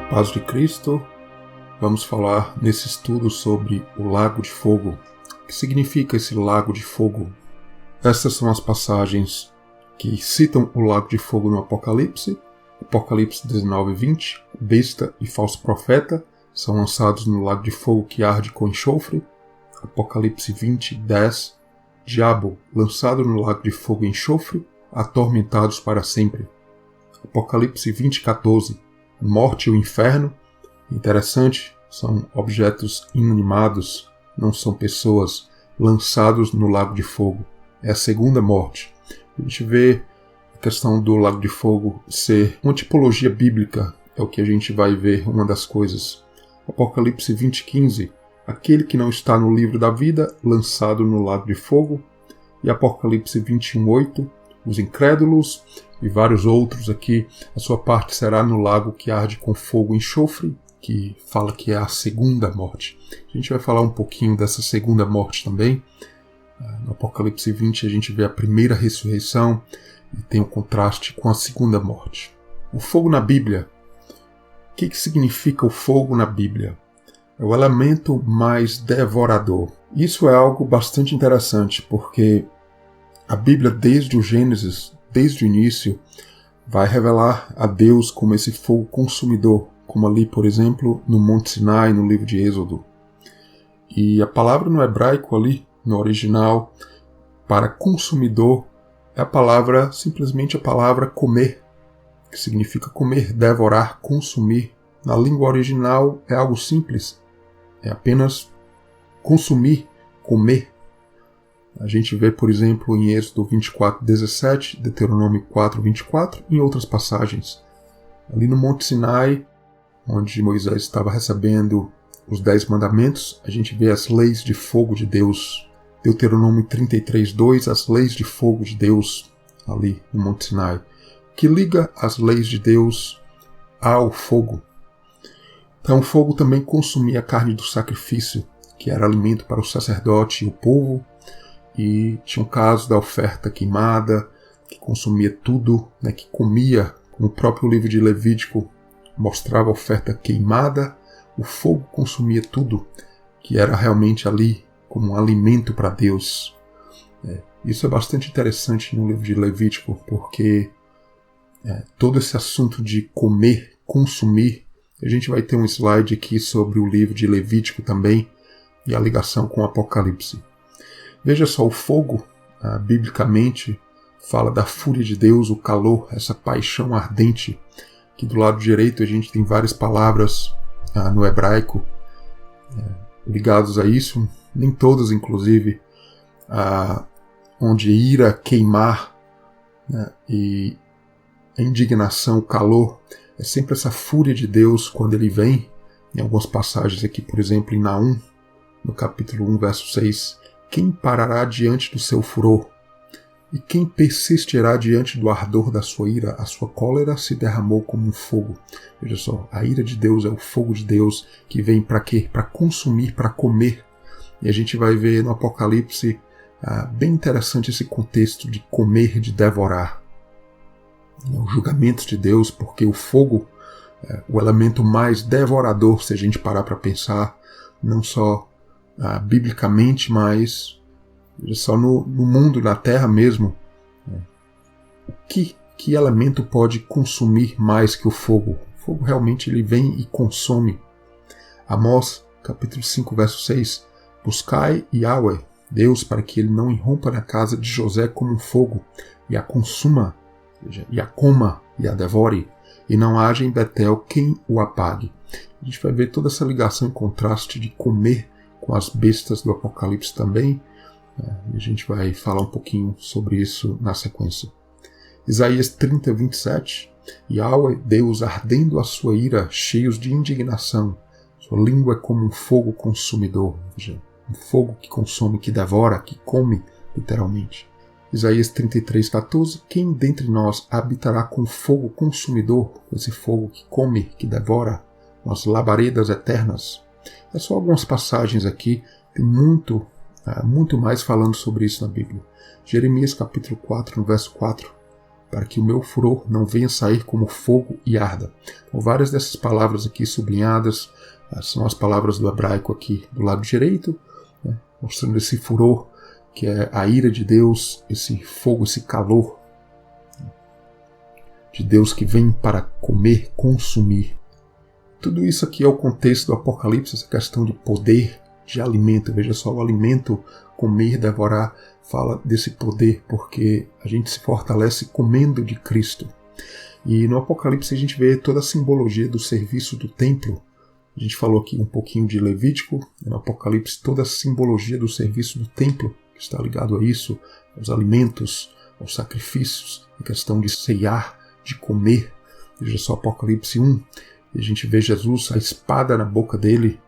Paz de Cristo, vamos falar nesse estudo sobre o Lago de Fogo. O que significa esse Lago de Fogo? Estas são as passagens que citam o Lago de Fogo no Apocalipse. Apocalipse 19:20, besta e falso profeta são lançados no Lago de Fogo que arde com enxofre. Apocalipse 20:10, diabo lançado no Lago de Fogo e enxofre, atormentados para sempre. Apocalipse 20:14, morte e o inferno. Interessante, são objetos inanimados, não são pessoas, lançados no lago de fogo. É a segunda morte. A gente vê a questão do lago de fogo ser uma tipologia bíblica, é o que a gente vai ver, uma das coisas. Apocalipse 20:15, aquele que não está no livro da vida, lançado no lago de fogo. E Apocalipse 21:8, os incrédulos e vários outros aqui, a sua parte será no lago que arde com fogo e enxofre, que fala que é a segunda morte. A gente vai falar um pouquinho dessa segunda morte também. No Apocalipse 20 a gente vê a primeira ressurreição e tem o contraste com a segunda morte. O fogo na Bíblia. O que significa o fogo na Bíblia? É o elemento mais devorador. Isso é algo bastante interessante, porque a Bíblia, desde o Gênesis, desde o início, vai revelar a Deus como esse fogo consumidor, como ali, por exemplo, no Monte Sinai, no livro de Êxodo. E a palavra no hebraico ali, no original, para consumidor, é simplesmente a palavra comer, que significa comer, devorar, consumir. Na língua original é algo simples, é apenas consumir, comer. A gente vê, por exemplo, em Êxodo 24:17, Deuteronômio 4:24 e em outras passagens. Ali no Monte Sinai, onde Moisés estava recebendo os 10 mandamentos, a gente vê as leis de fogo de Deus. Deuteronômio 33:2, as leis de fogo de Deus, ali no Monte Sinai, que liga as leis de Deus ao fogo. Então o fogo também consumia a carne do sacrifício, que era alimento para o sacerdote e o povo. E tinha um caso da oferta queimada, que consumia tudo, que comia, como o próprio livro de Levítico mostrava a oferta queimada, o fogo consumia tudo, que era realmente ali como um alimento para Deus. Isso é bastante interessante no livro de Levítico, porque todo esse assunto de comer, consumir, a gente vai ter um slide aqui sobre o livro de Levítico também, e a ligação com o Apocalipse. Veja só, o fogo, biblicamente, fala da fúria de Deus, o calor, essa paixão ardente, que do lado direito a gente tem várias palavras no hebraico ligadas a isso, nem todas inclusive, onde ira, queimar, e a indignação, o calor, é sempre essa fúria de Deus quando ele vem, em algumas passagens aqui, por exemplo, em Naum, no capítulo 1, verso 6, quem parará diante do seu furor? E quem persistirá diante do ardor da sua ira? A sua cólera se derramou como um fogo. Veja só, a ira de Deus é o fogo de Deus que vem para quê? Para consumir, para comer. E a gente vai ver no Apocalipse bem interessante esse contexto de comer, de devorar. O julgamento de Deus, porque o fogo é o elemento mais devorador, se a gente parar para pensar, não só biblicamente, mas só no mundo, na terra mesmo. Que elemento pode consumir mais que o fogo? O fogo realmente ele vem e consome. Amós, capítulo 5, verso 6, buscai Yahweh, Deus, para que ele não irrompa na casa de José como um fogo, e a consuma, e a coma, e a devore, e não haja em Betel quem o apague. A gente vai ver toda essa ligação em contraste de comer com as bestas do Apocalipse também, e a gente vai falar um pouquinho sobre isso na sequência. Isaías 30:27, Yahweh, Deus ardendo a sua ira, cheios de indignação, sua língua é como um fogo consumidor, um fogo que consome, que devora, que come, literalmente. Isaías 33:14, quem dentre nós habitará com fogo consumidor, esse fogo que come, que devora, com as labaredas eternas? É só algumas passagens aqui, tem muito mais falando sobre isso na Bíblia. Jeremias capítulo 4, no verso 4. para que o meu furor não venha sair como fogo e arda. Então, várias dessas palavras aqui sublinhadas são as palavras do hebraico aqui do lado direito, né, mostrando esse furor, que é a ira de Deus, esse fogo, esse calor de Deus que vem para comer, consumir. Tudo isso aqui é o contexto do Apocalipse, essa questão de poder, de alimento. Veja só, o alimento, comer, devorar, fala desse poder, porque a gente se fortalece comendo de Cristo. E no Apocalipse a gente vê toda a simbologia do serviço do templo. A gente falou aqui um pouquinho de Levítico, no Apocalipse toda a simbologia do serviço do templo, que está ligado a isso, aos alimentos, aos sacrifícios, a questão de ceiar, de comer. Veja só Apocalipse 1, e a gente vê Jesus, a espada na boca dele,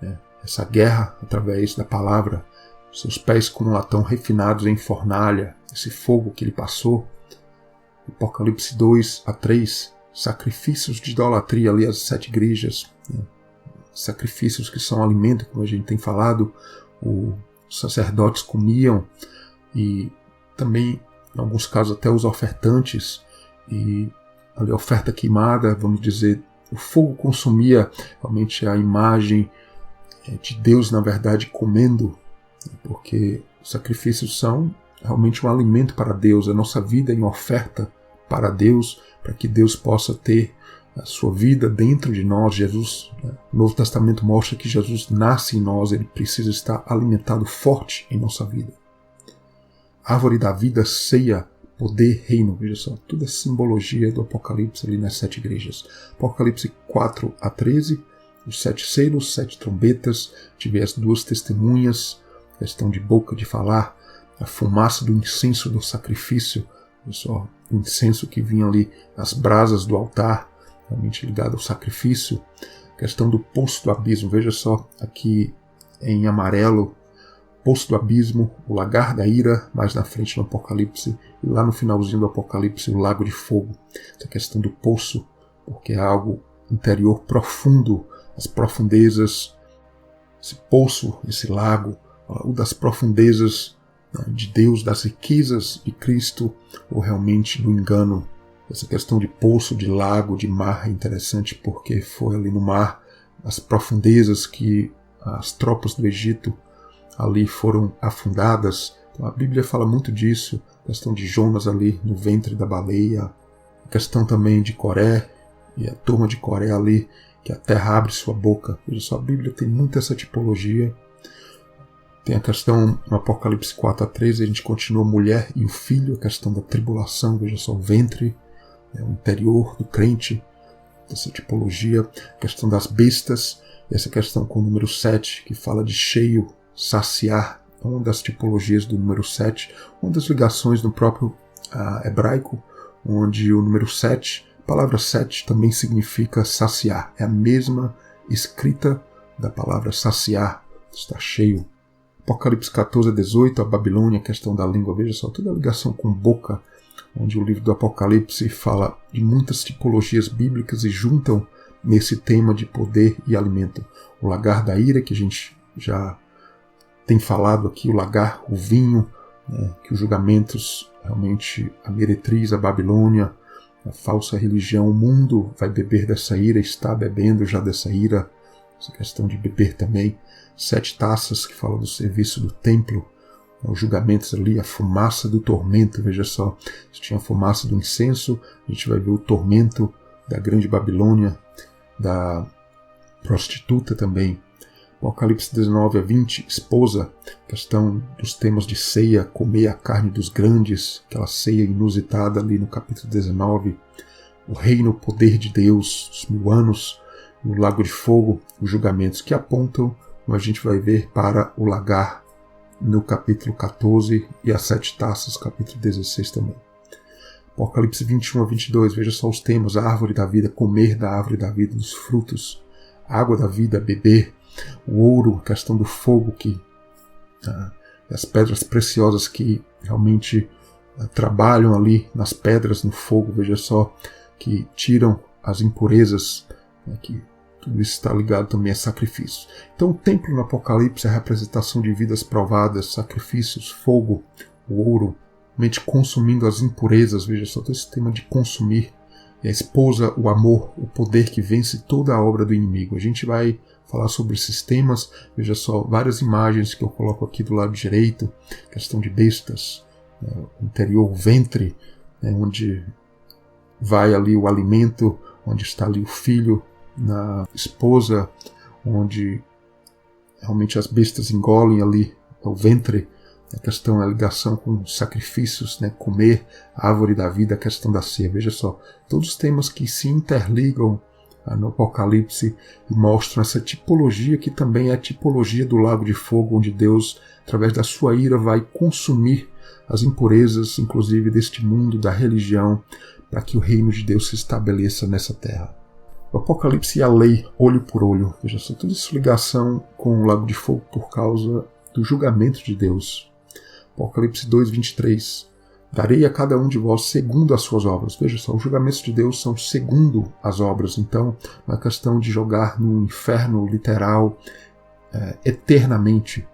né, essa guerra através da palavra, seus pés como latão refinados em fornalha, esse fogo que ele passou. Apocalipse 2 a 3, sacrifícios de idolatria ali às 7 igrejas, né, sacrifícios que são alimento, como a gente tem falado, os sacerdotes comiam, e também, em alguns casos, até os ofertantes, e ali a oferta queimada, vamos dizer, o fogo consumia realmente a imagem de Deus, na verdade, comendo, porque os sacrifícios são realmente um alimento para Deus, a nossa vida em oferta para Deus, para que Deus possa ter a sua vida dentro de nós. Jesus, né? O Novo Testamento mostra que Jesus nasce em nós, ele precisa estar alimentado forte em nossa vida. Árvore da vida, ceia, poder, reino. Veja só, toda a simbologia do Apocalipse ali nas 7 igrejas. Apocalipse 4 a 13, os 7 selos, 7 trombetas, tive as 2 testemunhas, questão de boca de falar, a fumaça do incenso do sacrifício, veja só, o incenso que vinha ali, as brasas do altar, realmente ligado ao sacrifício, questão do poço do abismo. Veja só aqui em amarelo, poço do abismo, o lagar da ira, mais na frente no Apocalipse, e lá no finalzinho do Apocalipse, o lago de fogo. Essa questão do poço, porque é algo interior profundo, as profundezas, esse poço, esse lago, o das profundezas, né, de Deus, das riquezas de Cristo, ou realmente do engano. Essa questão de poço, de lago, de mar é interessante, porque foi ali no mar, as profundezas que as tropas do Egito ali foram afundadas. Então, a Bíblia fala muito disso, a questão de Jonas ali no ventre da baleia, a questão também de Coré, e a turma de Coré ali, que a terra abre sua boca. Veja só, a Bíblia tem muito essa tipologia. Tem a questão no Apocalipse 4 a 13, a gente continua a mulher e o filho, a questão da tribulação, veja só, o ventre, o interior do crente, essa tipologia, a questão das bestas, essa questão com o número 7, que fala de cheio, saciar, uma das tipologias do número 7, uma das ligações no próprio hebraico, onde o número 7, a palavra 7 também significa saciar, é a mesma escrita da palavra saciar, está cheio. Apocalipse 14 a 18, a Babilônia, a questão da língua, veja só, toda a ligação com boca, onde o livro do Apocalipse fala de muitas tipologias bíblicas e juntam nesse tema de poder e alimento. O lagar da ira, que a gente já tem falado aqui, o lagar, o vinho, né, que os julgamentos, realmente a meretriz, a Babilônia, a falsa religião, o mundo vai beber dessa ira, está bebendo já dessa ira, essa questão de beber também. 7 taças, que fala do serviço do templo, os julgamentos ali, a fumaça do tormento, veja só, se tinha a fumaça do incenso, a gente vai ver o tormento da grande Babilônia, da prostituta também. Apocalipse 19 a 20, esposa, questão dos temas de ceia, comer a carne dos grandes, aquela ceia inusitada ali no capítulo 19, o reino, o poder de Deus, os 1000 anos, o lago de fogo, os julgamentos que apontam, como a gente vai ver, para o lagar no capítulo 14 e as 7 taças, capítulo 16 também. Apocalipse 21 a 22, veja só os temas, a árvore da vida, comer da árvore da vida, dos frutos, a água da vida, beber, o ouro, a questão do fogo, as pedras preciosas que realmente trabalham ali nas pedras, no fogo, veja só, que tiram as impurezas, que tudo isso está ligado também a sacrifícios. Então o templo no Apocalipse é a representação de vidas provadas, sacrifícios, fogo, o ouro, realmente consumindo as impurezas. Veja só, todo esse tema de consumir. E a esposa, o amor, o poder que vence toda a obra do inimigo. A gente vai falar sobre esses temas. Veja só, várias imagens que eu coloco aqui do lado direito. Questão de bestas, o interior, o ventre, onde vai ali o alimento, onde está ali o filho, na esposa, onde realmente as bestas engolem ali o ventre. A questão, a ligação com sacrifícios, comer a árvore da vida, a questão da ceia. Veja só, todos os temas que se interligam no Apocalipse e mostram essa tipologia que também é a tipologia do lago de fogo, onde Deus, através da sua ira, vai consumir as impurezas, inclusive deste mundo, da religião, para que o reino de Deus se estabeleça nessa terra. O Apocalipse e a lei, olho por olho. Veja só, toda essa ligação com o lago de fogo por causa do julgamento de Deus. Apocalipse 2:23. Darei a cada um de vós segundo as suas obras. Veja só, os julgamentos de Deus são segundo as obras. Então, não é questão de jogar no inferno literal eternamente.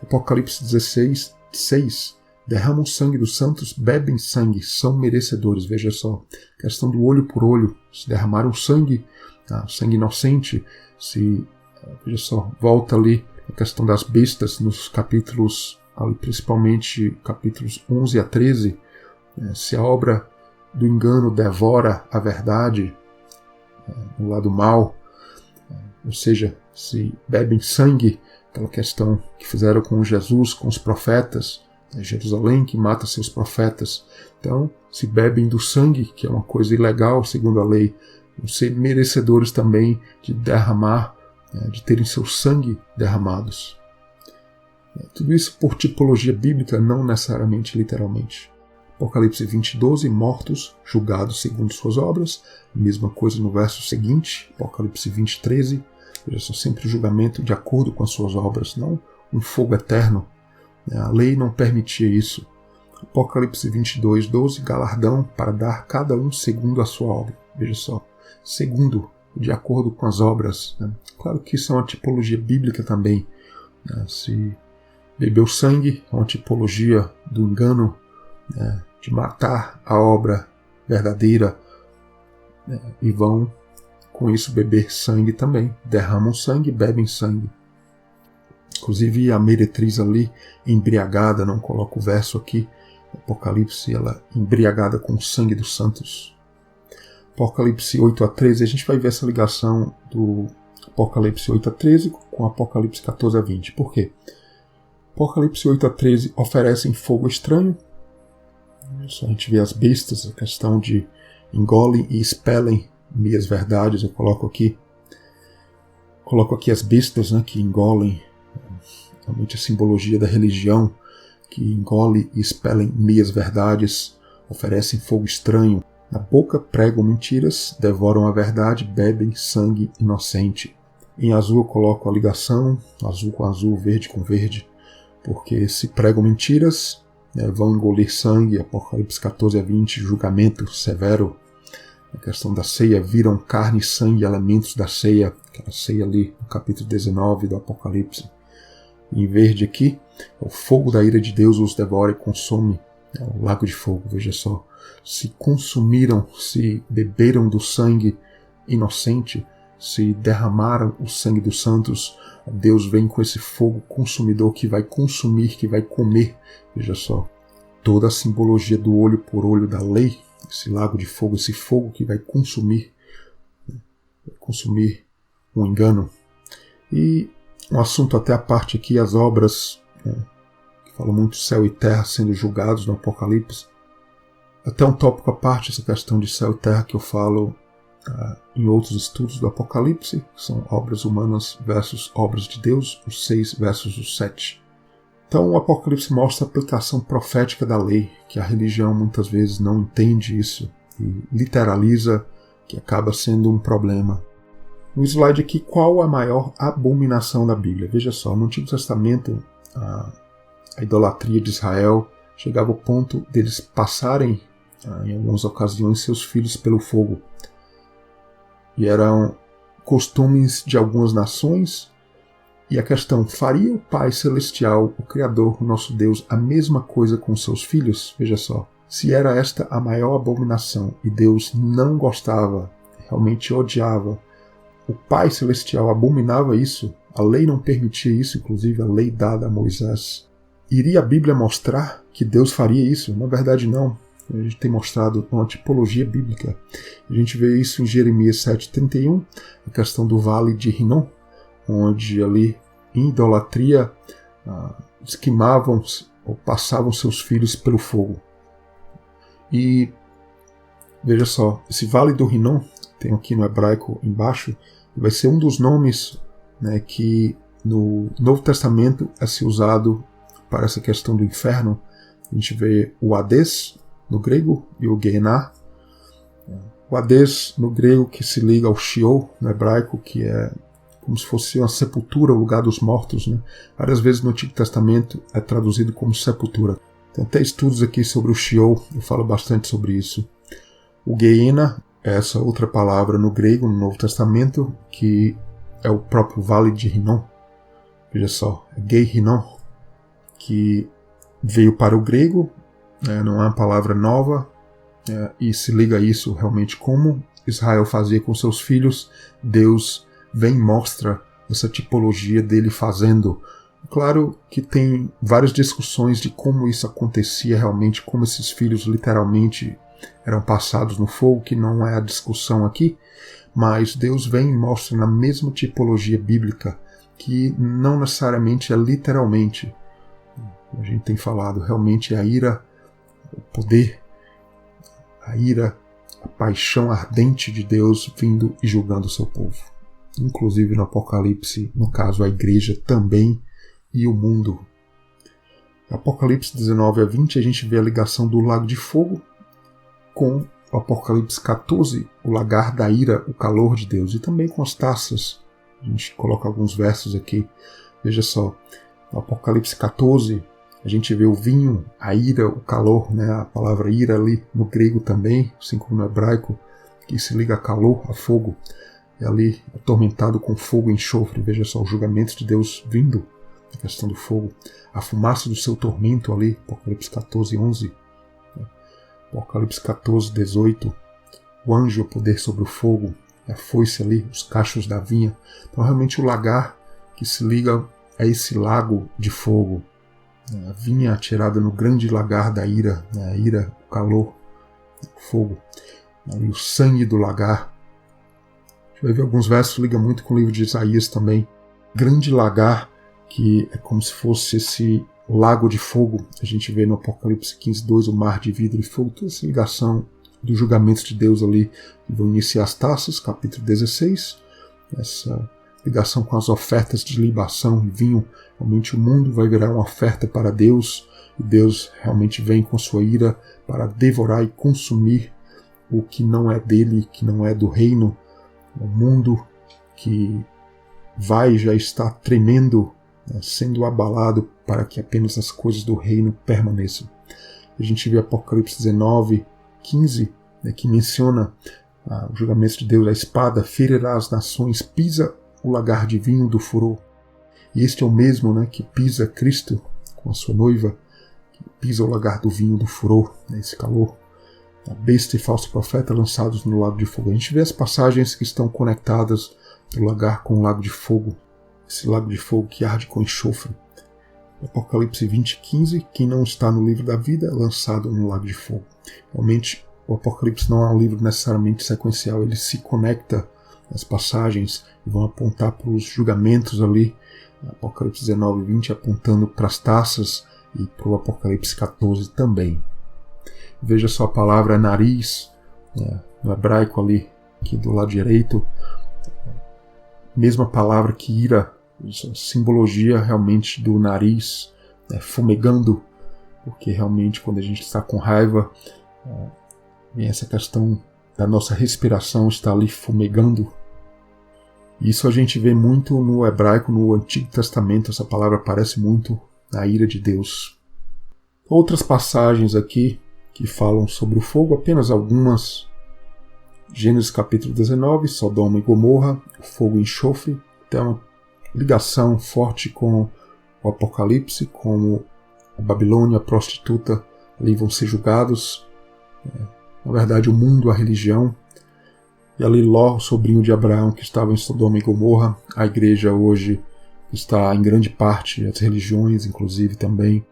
Apocalipse 16:6. Derramam sangue dos santos, bebem sangue, são merecedores. Veja só, questão do olho por olho. Se derramaram sangue, sangue inocente, veja só, volta ali a questão das bestas nos capítulos, principalmente capítulos 11 a 13, se a obra do engano devora a verdade, no lado mal, ou seja, se bebem sangue, aquela questão que fizeram com Jesus, com os profetas, Jerusalém que mata seus profetas. Então, se bebem do sangue, que é uma coisa ilegal segundo a lei, vão ser merecedores também de derramar, de terem seu sangue derramados. Tudo isso por tipologia bíblica, não necessariamente literalmente. Apocalipse 20:12, mortos, julgados segundo suas obras. Mesma coisa no verso seguinte, Apocalipse 20:13. Veja só, sempre julgamento de acordo com as suas obras, não um fogo eterno. A lei não permitia isso. Apocalipse 22:12, galardão para dar cada um segundo a sua obra. Veja só, segundo, de acordo com as obras. Claro que isso é uma tipologia bíblica também. Se bebeu sangue, é uma tipologia do engano, de matar a obra verdadeira, e vão com isso beber sangue também. Derramam sangue, bebem sangue. Inclusive a meretriz ali, embriagada, não coloco o verso aqui, Apocalipse, ela embriagada com o sangue dos santos. Apocalipse 8 a 13, a gente vai ver essa ligação do Apocalipse 8 a 13 com Apocalipse 14 a 20. Por quê? Apocalipse 8 a 13 oferecem fogo estranho. Só a gente vê as bestas, a questão de engolem e expelem meias verdades. Eu coloco aqui as bestas, que engolem, realmente a simbologia da religião, que engole e expelem meias verdades, oferecem fogo estranho. Na boca pregam mentiras, devoram a verdade, bebem sangue inocente. Em azul eu coloco a ligação, azul com azul, verde com verde, porque se pregam mentiras, vão engolir sangue. Apocalipse 14 a 20, julgamento severo. A questão da ceia, viram carne, sangue, elementos da ceia, aquela ceia ali no capítulo 19 do Apocalipse. Em verde aqui, o fogo da ira de Deus os devora e consome, o lago de fogo. Veja só, se consumiram, se beberam do sangue inocente, se derramaram o sangue dos santos, Deus vem com esse fogo consumidor que vai consumir, que vai comer. Veja só, toda a simbologia do olho por olho da lei, esse lago de fogo, esse fogo que vai consumir o engano. E um assunto até a parte aqui, as obras, que falam muito céu e terra sendo julgados no Apocalipse. Até um tópico à parte, essa questão de céu e terra que eu falo em outros estudos do Apocalipse, que são obras humanas versus obras de Deus, os 6 versus os 7. Então o Apocalipse mostra a aplicação profética da lei, que a religião muitas vezes não entende isso e literaliza, que acaba sendo um problema. No slide aqui, qual a maior abominação da Bíblia? Veja só, no Antigo Testamento, a idolatria de Israel chegava ao ponto deles passarem, em algumas ocasiões, seus filhos pelo fogo. E eram costumes de algumas nações E a questão, faria o Pai Celestial, o Criador, o nosso Deus, a mesma coisa com seus filhos? Veja só, se era esta a maior abominação e Deus não gostava, realmente odiava, o Pai Celestial abominava isso, a lei não permitia isso, inclusive a lei dada a Moisés. Iria a Bíblia mostrar que Deus faria isso? Na verdade não. A gente tem mostrado uma tipologia bíblica. A gente vê isso em Jeremias 7,31, a questão do vale de Rinom, onde ali, em idolatria, esquimavam ou passavam seus filhos pelo fogo. E veja só, esse vale do Rinom, tem aqui no hebraico embaixo, vai ser um dos nomes, né, que no Novo Testamento é se usado para essa questão do inferno. A gente vê o Hades no grego e o Gehenna. O Hades no grego que se liga ao Sheol no hebraico, que é como se fosse uma sepultura, o lugar dos mortos, né? Várias vezes no Antigo Testamento é traduzido como sepultura. Tem até estudos aqui sobre o Sheol, eu falo bastante sobre isso. O Gehenna é essa outra palavra no grego, no Novo Testamento, que é o próprio Vale de Rinom. Veja só, é Gei-Rinom, que veio para o grego, não é uma palavra nova, e se liga a isso realmente como Israel fazia com seus filhos. Deus vem e mostra essa tipologia dele fazendo. Claro que tem várias discussões de como isso acontecia realmente, como esses filhos literalmente eram passados no fogo, que não é a discussão aqui, mas Deus vem e mostra na mesma tipologia bíblica, que não necessariamente é literalmente. A gente tem falado, realmente a ira, o poder, a ira, a paixão ardente de Deus vindo e julgando o seu povo. Inclusive no Apocalipse, no caso a igreja também e o mundo. Apocalipse 19-20 a gente vê a ligação do lago de fogo com o Apocalipse 14, o lagar da ira, o calor de Deus, e também com as taças. A gente coloca alguns versos aqui. Veja só, no Apocalipse 14 a gente vê o vinho, a ira, o calor, né? A palavra ira ali no grego também, assim como no hebraico, que se liga a calor, a fogo. É ali atormentado com fogo e enxofre. Veja só, os julgamentos de Deus vindo, a questão do fogo. A fumaça do seu tormento ali, Apocalipse 14:11. Apocalipse 14:18. O anjo, o poder sobre o fogo, a foice ali, os cachos da vinha. Então realmente o lagar que se liga a esse lago de fogo. A vinha atirada no grande lagar da ira, a ira, o calor, o fogo. Ali o sangue do lagar. A gente vai ver alguns versos, liga muito com o livro de Isaías também. Grande lagar, que é como se fosse esse lago de fogo. A gente vê no Apocalipse 15:2 o mar de vidro e fogo, toda essa ligação dos julgamentos de Deus ali, que vão iniciar as taças, capítulo 16, essa ligação com as ofertas de libação e vinho. Realmente o mundo vai virar uma oferta para Deus, e Deus realmente vem com sua ira para devorar e consumir o que não é dele, que não é do reino. O mundo que vai já está tremendo, sendo abalado para que apenas as coisas do reino permaneçam. A gente vê Apocalipse 19:15, que menciona o julgamento de Deus: a espada ferirá as nações, pisa o lagar de vinho do furor. E este é o mesmo, que pisa Cristo com a sua noiva, que pisa o lagar do vinho do furor, esse calor. A besta e falso profeta lançados no lago de fogo. A gente vê as passagens que estão conectadas do lagar com o lago de fogo, esse lago de fogo que arde com enxofre. Apocalipse 20:15, quem não está no livro da vida é lançado no lago de fogo. Realmente o Apocalipse não é um livro necessariamente sequencial, ele se conecta as passagens e vão apontar para os julgamentos ali. Apocalipse 19:20 apontando para as taças e para o Apocalipse 14 também. Veja só a palavra nariz, no hebraico ali, aqui do lado direito. Mesma palavra que ira, simbologia realmente do nariz, fumegando, porque realmente quando a gente está com raiva, vem essa questão da nossa respiração está ali fumegando. Isso a gente vê muito no hebraico, no Antigo Testamento, essa palavra aparece muito na ira de Deus. Outras passagens aqui que falam sobre o fogo, apenas algumas. Gênesis capítulo 19, Sodoma e Gomorra, o fogo e enxofre. Então, ligação forte com o Apocalipse, como a Babilônia, a prostituta, ali vão ser julgados. Na verdade, o mundo, a religião. E ali Ló, o sobrinho de Abraão, que estava em Sodoma e Gomorra. A igreja hoje está em grande parte, as religiões inclusive também.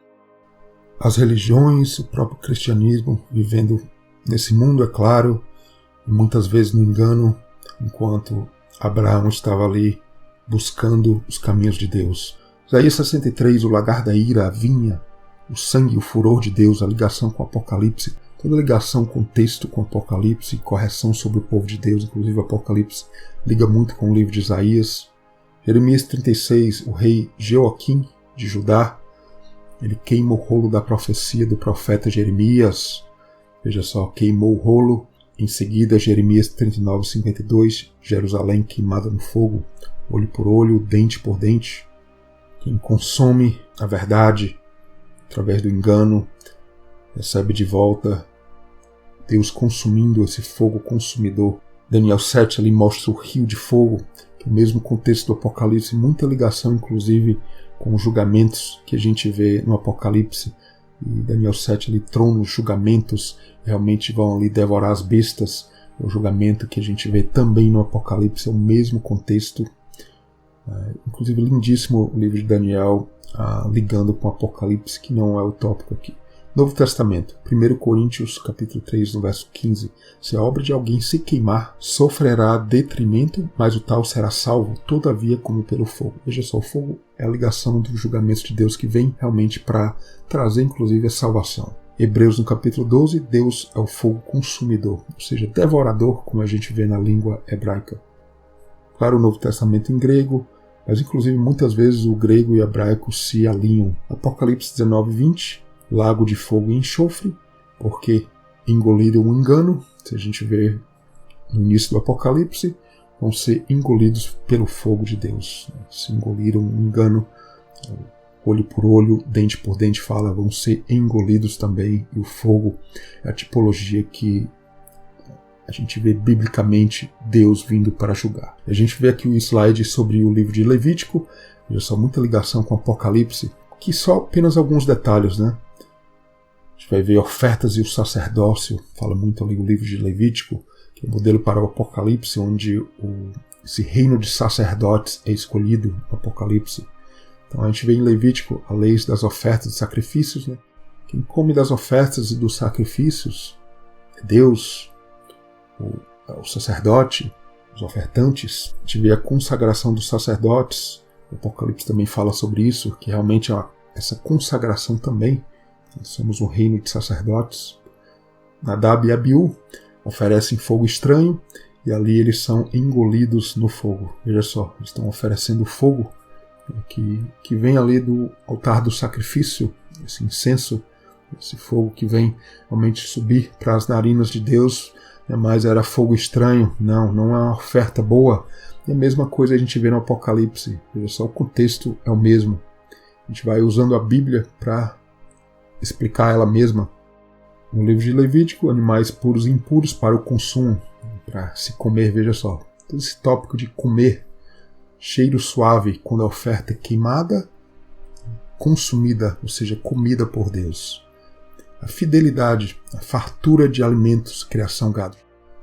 As religiões, o próprio cristianismo, vivendo nesse mundo, é claro, muitas vezes no engano, enquanto Abraão estava ali buscando os caminhos de Deus. Isaías 63, o lagar da ira, a vinha, o sangue, o furor de Deus, a ligação com o Apocalipse, toda ligação com o texto, com o Apocalipse, correção sobre o povo de Deus, inclusive o Apocalipse liga muito com o livro de Isaías. Jeremias 36, o rei Jeoaquim de Judá, ele queima o rolo da profecia do profeta Jeremias. Veja só, queimou o rolo. Em seguida, Jeremias 39, 52, Jerusalém queimada no fogo, olho por olho, dente por dente. Quem consome a verdade através do engano recebe de volta Deus consumindo esse fogo consumidor. Daniel 7 ali mostra o rio de fogo, que é o mesmo contexto do Apocalipse, muita ligação inclusive com os julgamentos que a gente vê no Apocalipse. E Daniel 7 ali, tronos, julgamentos, realmente vão ali devorar as bestas. É o julgamento que a gente vê também no Apocalipse, é o mesmo contexto. Inclusive lindíssimo o livro de Daniel, ligando com o Apocalipse, que não é o tópico aqui. Novo Testamento, 1 Coríntios capítulo 3, no verso 15. Se a obra de alguém se queimar, sofrerá detrimento, mas o tal será salvo, todavia como pelo fogo. Veja só, o fogo é a ligação dos julgamentos de Deus que vem realmente para trazer inclusive a salvação. Hebreus no capítulo 12, Deus é o fogo consumidor, ou seja, devorador, como a gente vê na língua hebraica. Claro, o Novo Testamento em grego, mas inclusive muitas vezes o grego e o hebraico se alinham. Apocalipse 19, 20. Lago de fogo e enxofre, porque engoliram o engano, se a gente vê no início do Apocalipse, vão ser engolidos pelo fogo de Deus. Se engoliram o engano, olho por olho, dente por dente fala, vão ser engolidos também, e o fogo é a tipologia que a gente vê biblicamente Deus vindo para julgar. A gente vê aqui o slide sobre o livro de Levítico, veja só, muita ligação com o Apocalipse, que só apenas alguns detalhes, né? A gente vai ver ofertas e o sacerdócio, fala muito ali o livro de Levítico, que é o modelo para o Apocalipse, onde esse reino de sacerdotes é escolhido no Apocalipse. Então a gente vê em Levítico a lei das ofertas e sacrifícios. Né? Quem come das ofertas e dos sacrifícios é Deus, o sacerdote, os ofertantes. A gente vê a consagração dos sacerdotes, o Apocalipse também fala sobre isso, que realmente essa consagração também. Nós somos um reino de sacerdotes. Nadab e Abiú oferecem fogo estranho e ali eles são engolidos no fogo. Veja só, eles estão oferecendo fogo que vem ali do altar do sacrifício, esse incenso, esse fogo que vem realmente subir para as narinas de Deus, mas era fogo estranho, não é uma oferta boa. E a mesma coisa a gente vê no Apocalipse, veja só, o contexto é o mesmo. A gente vai usando a Bíblia para explicar ela mesma. No livro de Levítico, animais puros e impuros para o consumo, para se comer, veja só. Todo esse tópico de comer, cheiro suave quando a oferta é queimada, consumida, ou seja, comida por Deus. A fidelidade, a fartura de alimentos, criação gado.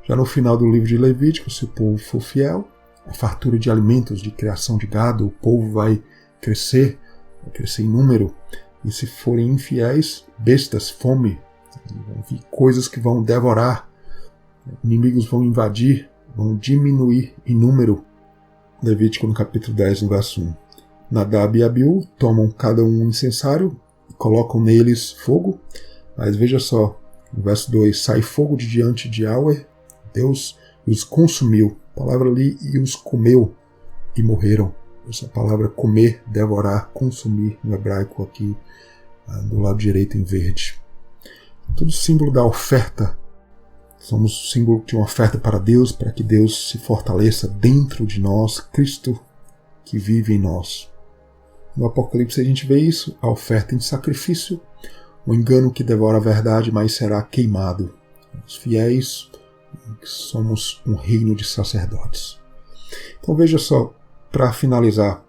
Já no final do livro de Levítico, se o povo for fiel, a fartura de alimentos, de criação de gado, o povo vai crescer em número. E se forem infiéis, bestas, fome, vão vir coisas que vão devorar, inimigos vão invadir, vão diminuir em número. Levítico no capítulo 10, no verso 1. Nadab e Abiú tomam cada um incensário e colocam neles fogo, mas veja só, no verso 2, sai fogo de diante de Yahweh, Deus, e os consumiu, a palavra ali, e os comeu, e morreram. Essa palavra comer, devorar, consumir, no hebraico aqui, do lado direito em verde. Todo símbolo da oferta. Somos símbolo de uma oferta para Deus, para que Deus se fortaleça dentro de nós, Cristo que vive em nós. No Apocalipse a gente vê isso, a oferta em sacrifício, o engano que devora a verdade, mas será queimado. Os fiéis, somos um reino de sacerdotes. Então veja só, para finalizar,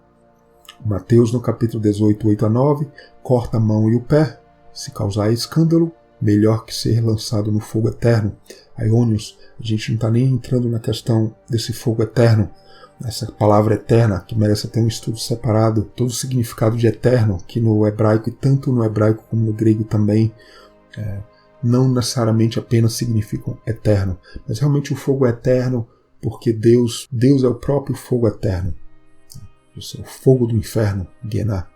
Mateus, no capítulo 18, 8 a 9, corta a mão e o pé, se causar escândalo, melhor que ser lançado no fogo eterno. Aionios, a gente não está nem entrando na questão desse fogo eterno, essa palavra eterna, que merece ter um estudo separado, todo o significado de eterno, que no hebraico, e tanto no hebraico como no grego também, não necessariamente apenas significam eterno, mas realmente o fogo é eterno, porque Deus é o próprio fogo eterno. Isso é o fogo do inferno, Gená.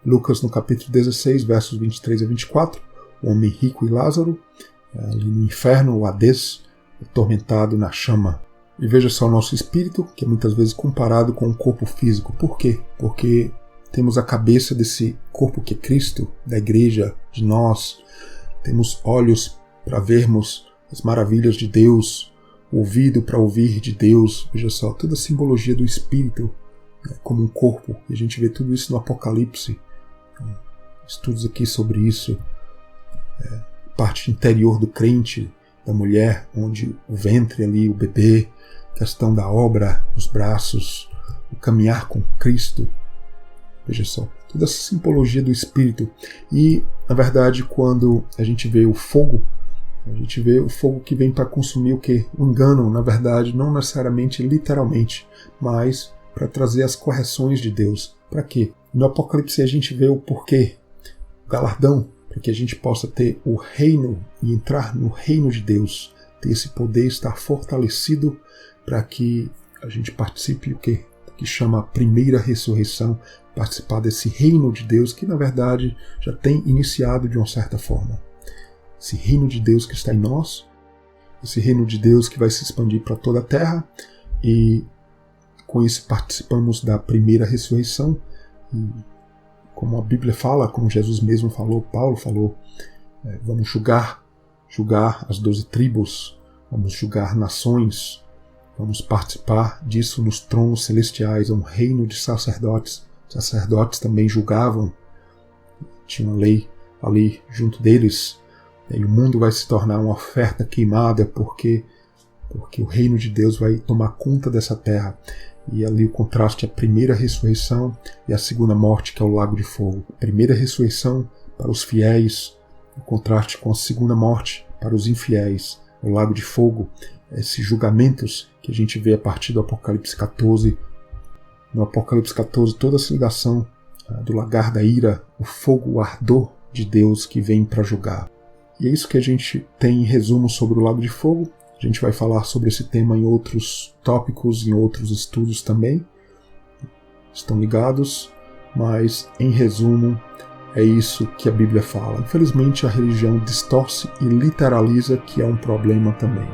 Lucas, no capítulo 16, versos 23 a 24, o homem rico e Lázaro, ali no inferno, o Hades, atormentado na chama. E veja só o nosso espírito, que é muitas vezes comparado com o corpo físico. Por quê? Porque temos a cabeça desse corpo que é Cristo, da igreja, de nós. Temos olhos para vermos as maravilhas de Deus, ouvido para ouvir de Deus. Veja só, toda a simbologia do espírito, como um corpo. E a gente vê tudo isso no Apocalipse. Estudos aqui sobre isso. Parte interior do crente, da mulher, onde o ventre ali, o bebê, questão da obra, os braços, o caminhar com Cristo. Veja só, toda essa simbologia do Espírito. E, na verdade, quando a gente vê o fogo que vem para consumir o quê? O engano, na verdade, não necessariamente literalmente, mas para trazer as correções de Deus. Para quê? No Apocalipse a gente vê o porquê, o galardão, para que a gente possa ter o reino e entrar no reino de Deus, ter esse poder, estar fortalecido para que a gente participe o quê? Que chama a primeira ressurreição, participar desse reino de Deus que na verdade já tem iniciado de uma certa forma. Esse reino de Deus que está em nós, esse reino de Deus que vai se expandir para toda a terra, e com isso participamos da primeira ressurreição. E como a Bíblia fala, como Jesus mesmo falou, Paulo falou, vamos julgar as 12 tribos, vamos julgar nações, vamos participar disso nos tronos celestiais, é um reino de sacerdotes. Sacerdotes também julgavam, tinha uma lei ali junto deles, e o mundo vai se tornar uma oferta queimada porque o reino de Deus vai tomar conta dessa terra. E ali o contraste é a primeira ressurreição e a segunda morte, que é o lago de fogo. A primeira ressurreição para os fiéis, o contraste com a segunda morte para os infiéis, o lago de fogo, esses julgamentos que a gente vê a partir do Apocalipse 14. No Apocalipse 14, toda essa ligação do lagar da ira, o fogo, o ardor de Deus que vem para julgar. E é isso que a gente tem em resumo sobre o lago de fogo. A gente vai falar sobre esse tema em outros tópicos, em outros estudos também. Estão ligados, mas em resumo é isso que a Bíblia fala. Infelizmente a religião distorce e literaliza, que é um problema também.